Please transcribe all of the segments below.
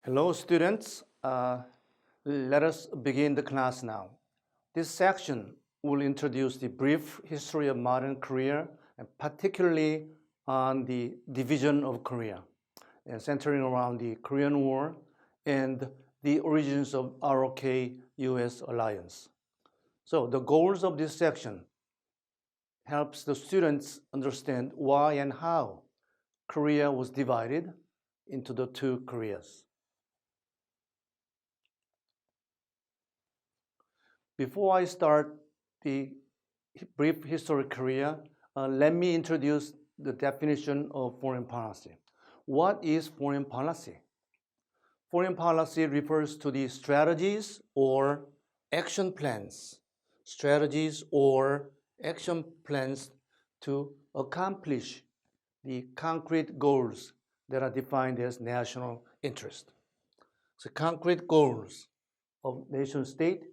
Hello, students. Let us begin the class now. This section will introduce the brief history of modern Korea, and particularly on the division of Korea, and centering around the Korean War and the origins of ROK-US alliance. So the goals of this section helps the students understand why and how Korea was divided into the two Koreas. Before I start the brief history of Korea, let me introduce the definition of foreign policy. What is foreign policy? Foreign policy refers to the strategies or action plans, to accomplish the concrete goals that are defined as national interest. So concrete goals of nation state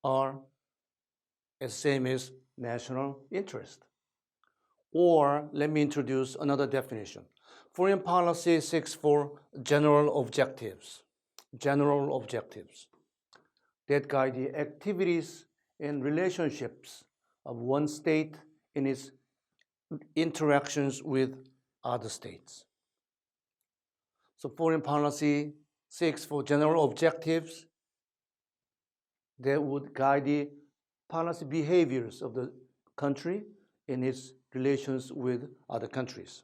are as same as national interest. Or let me introduce another definition. Foreign policy seeks for general objectives that guide the activities and relationships of one state in its interactions with other states. So foreign policy seeks for general objectives that would guide the policy behaviors of the country in its relations with other countries.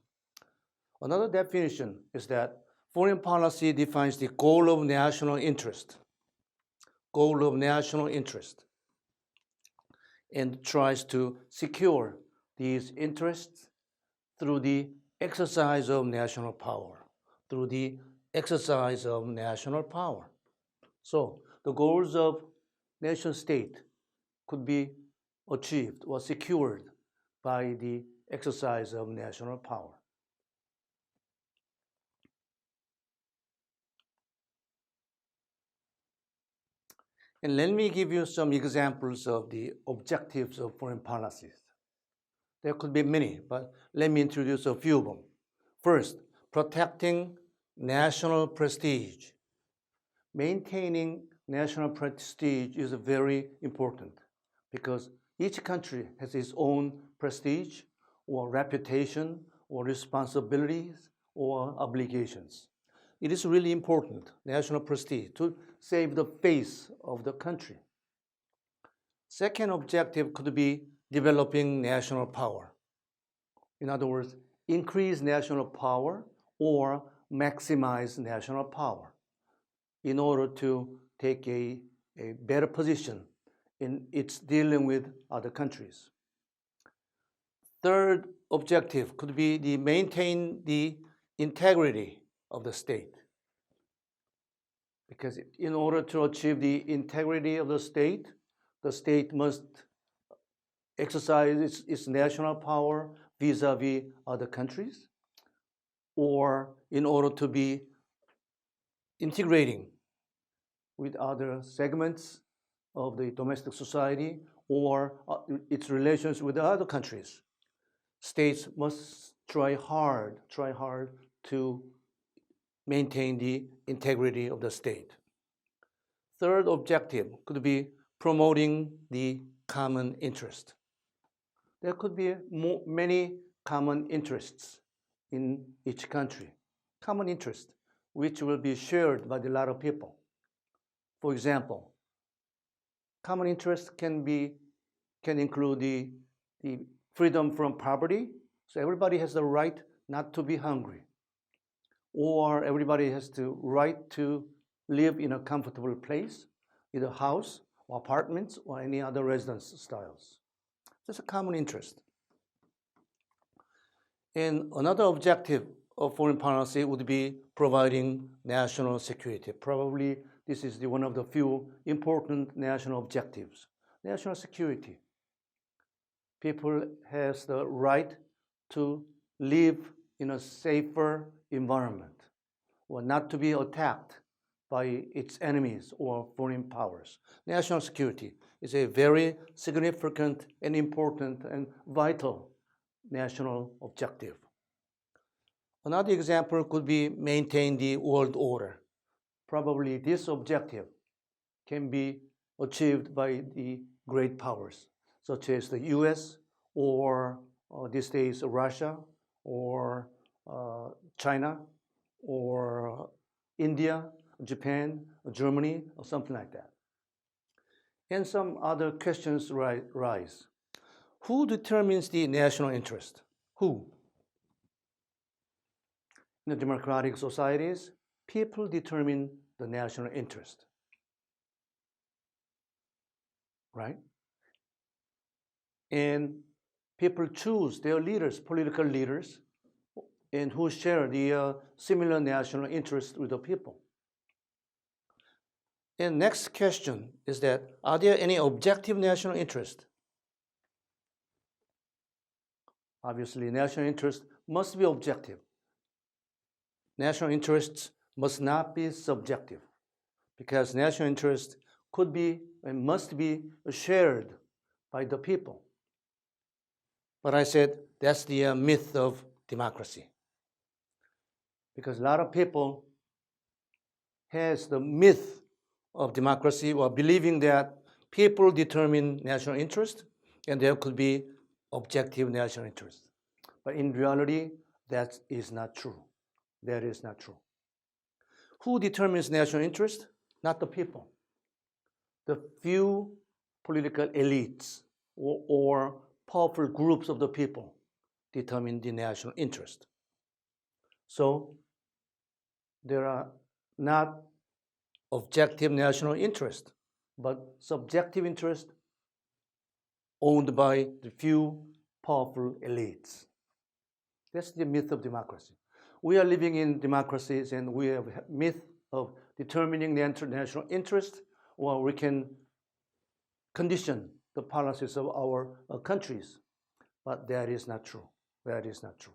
Another definition is that foreign policy defines the goal of national interest, and tries to secure these interests through the exercise of national power, So the goals of nation state could be achieved or secured by the exercise of national power. And let me give you some examples of the objectives of foreign policies. There could be many, but let me introduce a few of them. First, protecting national prestige. Maintaining national prestige is very important because each country has its own prestige or reputation or responsibilities or obligations. It is really important, national prestige, to save the face of the country. Second objective could be developing national power. In other words, increase national power or maximize national power in order to take a better position in its dealing with other countries. Third objective could be to maintain the integrity of the state. Because in order to achieve the integrity of the state must exercise its national power vis-a-vis other countries, or in order to be integrating with other segments of the domestic society or its relations with other countries. States must try hard to maintain the integrity of the state. Third objective could be promoting the common interest. There could be many common interests in each country, common interest which will be shared by a lot of people. For example, common interest can include the freedom from poverty, so everybody has the right not to be hungry, or everybody has the right to live in a comfortable place, either house or apartments or any other residence styles. That's a common interest. And another objective of foreign policy would be providing national security. Probably this is one of the few important national objectives. National security. People has the right to live in a safer environment or not to be attacked by its enemies or foreign powers. National security is a very significant and important and vital national objective. Another example could be maintain the world order. Probably this objective can be achieved by the great powers, such as the US or these days Russia or China or India, Japan, Germany, or something like that. And some other questions rise. Who determines the national interest? Who? In the democratic societies, people determine the national interest, right? And people choose their leaders, political leaders, and who share the similar national interest with the people. And next question is that, are there any objective national interest? Obviously, national interest must be objective. National interests must not be subjective, because national interest could be and must be shared by the people. But I said that's the myth of democracy, because a lot of people has the myth of democracy or believing that people determine national interest and there could be objective national interest. But in reality, that is not true. That is not true. Who determines national interest? Not the people. The few political elites or powerful groups of the people determine the national interest. So there are not objective national interest, but subjective interest owned by the few powerful elites. That's the myth of democracy. We are living in democracies and we have a myth of determining the international interest, or we can condition the policies of our countries. But that is not true. That is not true.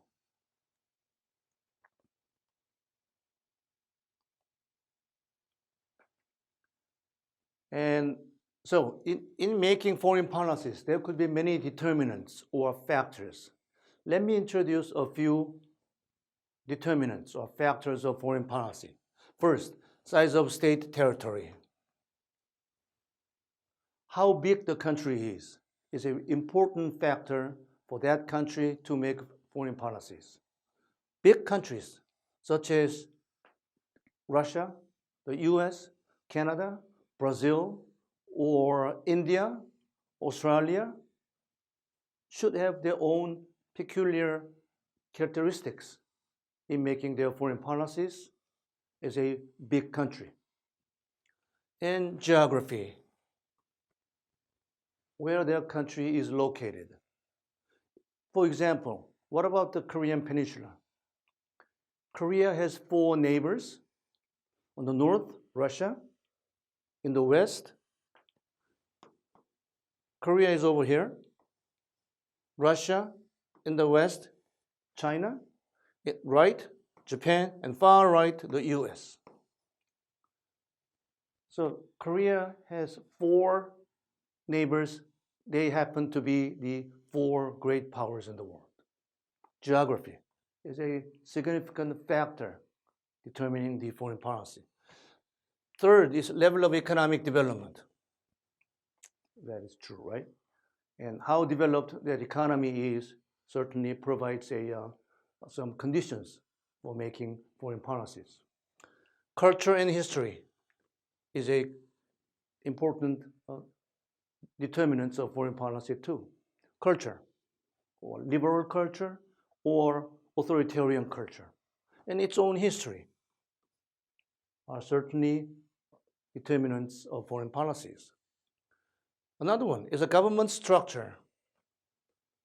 And so in making foreign policies, there could be many determinants or factors. Let me introduce a few determinants or factors of foreign policy. First, size of state territory. How big the country is an important factor for that country to make foreign policies. Big countries such as Russia, the US, Canada, Brazil, or India, Australia should have their own peculiar characteristics in making their foreign policies as a big country. And geography, where their country is located. For example, what about the Korean Peninsula? Korea has 4 neighbors. On the north, Russia. In the west, Korea is over here. Russia in the west, China. Right, Japan, and far right, the US. So Korea has 4 neighbors. They happen to be the 4 great powers in the world. Geography is a significant factor determining the foreign policy. Third is level of economic development. That is true, right? And how developed that economy is certainly provides some conditions for making foreign policies. Culture and history is a important determinants of foreign policy too. Culture, or liberal culture, or authoritarian culture, and its own history are certainly determinants of foreign policies. Another one is a government structure.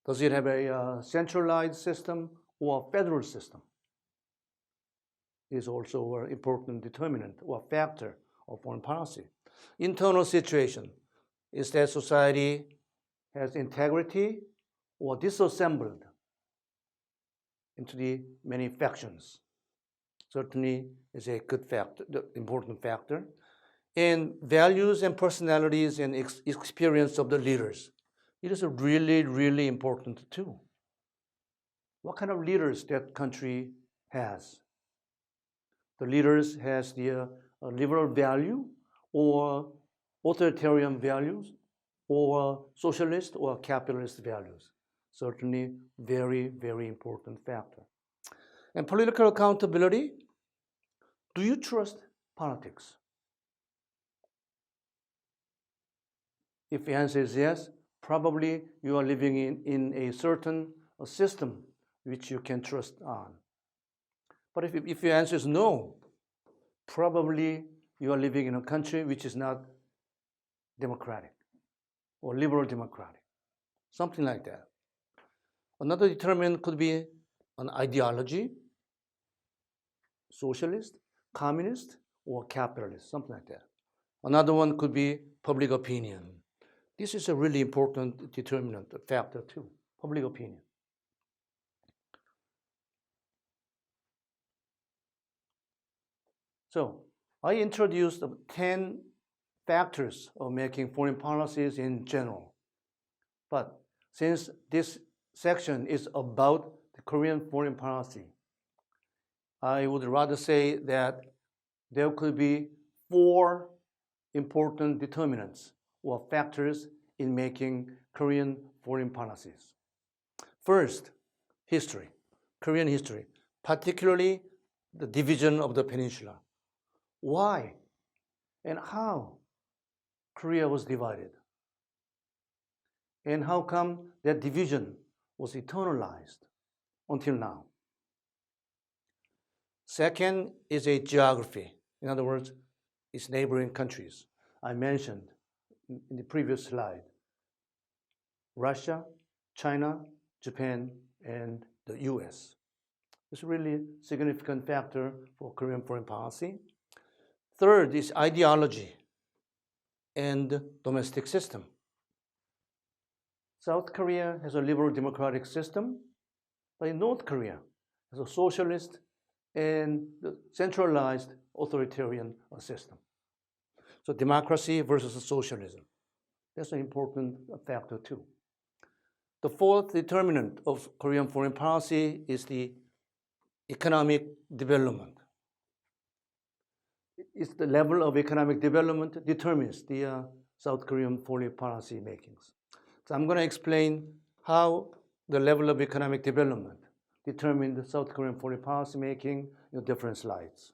Does it have a centralized system or a federal system? Is also an important determinant or factor of foreign policy. Internal situation is that society has integrity or disassembled into the many factions. Certainly is a good factor, the important factor. And values and personalities and experience of the leaders. It is really, really important too. What kind of leaders that country has. The leaders has the liberal value or authoritarian values or socialist or capitalist values. Certainly very, very important factor. And political accountability, do you trust politics? If the answer is yes, probably you are living in a certain system which you can trust on. But if your answer is no, probably you are living in a country which is not democratic or liberal democratic, something like that. Another determinant could be an ideology, socialist, communist, or capitalist, something like that. Another one could be public opinion. This is a really important determinant, a factor too, public opinion. So I introduced 10 factors of making foreign policies in general. But since this section is about the Korean foreign policy, I would rather say that there could be 4 important determinants or factors in making Korean foreign policies. First, history, Korean history, particularly the division of the peninsula. Why and how Korea was divided? And how come that division was eternalized until now? Second is a geography. In other words, its neighboring countries. I mentioned in the previous slide, Russia, China, Japan, and the US. It's a really significant factor for Korean foreign policy. Third is ideology and domestic system. South Korea has a liberal democratic system, but in North Korea has a socialist and centralized authoritarian system. So democracy versus socialism. That's an important factor too. The fourth determinant of Korean foreign policy is the economic development. It's the level of economic development determines the South Korean foreign policy makings. So I'm going to explain how the level of economic development determined the South Korean foreign policy making in different slides.